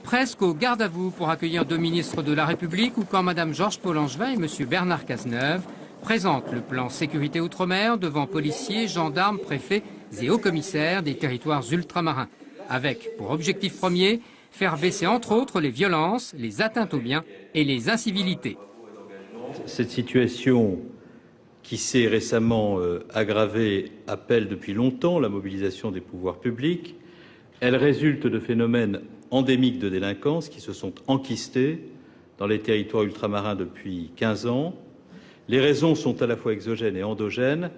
presque au garde à vous pour accueillir deux ministres de la République ou quand Mme Georges Paul-Angevin et M. Bernard Cazeneuve présentent le plan sécurité outre-mer devant policiers, gendarmes, préfets et hauts commissaires des territoires ultramarins, avec pour objectif premier faire baisser entre autres les violences, les atteintes aux biens et les incivilités. Cette situation qui s'est récemment aggravée appelle depuis longtemps la mobilisation des pouvoirs publics. Elle résulte de phénomènes endémiques de délinquance qui se sont enquistés dans les territoires ultramarins depuis 15 ans. Les raisons sont à la fois exogènes et endogènes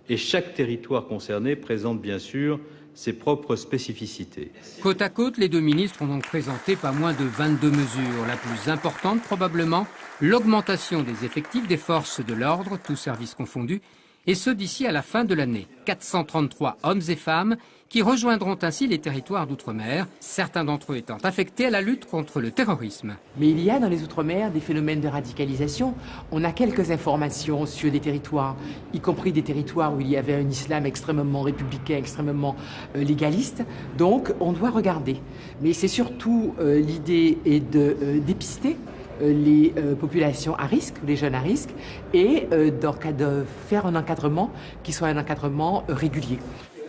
et chaque territoire concerné présente bien sûr ses propres spécificités. Côte à côte, les deux ministres ont donc présenté pas moins de 22 mesures. La plus importante probablement, l'augmentation des effectifs des forces de l'ordre, tous services confondus, et ce d'ici à la fin de l'année. 433 hommes et femmes qui rejoindront ainsi les territoires d'outre-mer, certains d'entre eux étant affectés à la lutte contre le terrorisme. Mais il y a dans les outre-mer des phénomènes de radicalisation. On a quelques informations sur des territoires, y compris des territoires où il y avait un islam extrêmement républicain, extrêmement légaliste. Donc on doit regarder. Mais c'est surtout l'idée est de dépister les populations à risque, les jeunes à risque, et de faire un encadrement qui soit un encadrement régulier.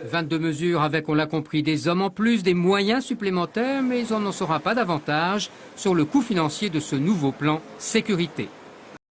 22 mesures avec, on l'a compris, des hommes en plus, des moyens supplémentaires, mais on n'en saura pas davantage sur le coût financier de ce nouveau plan sécurité.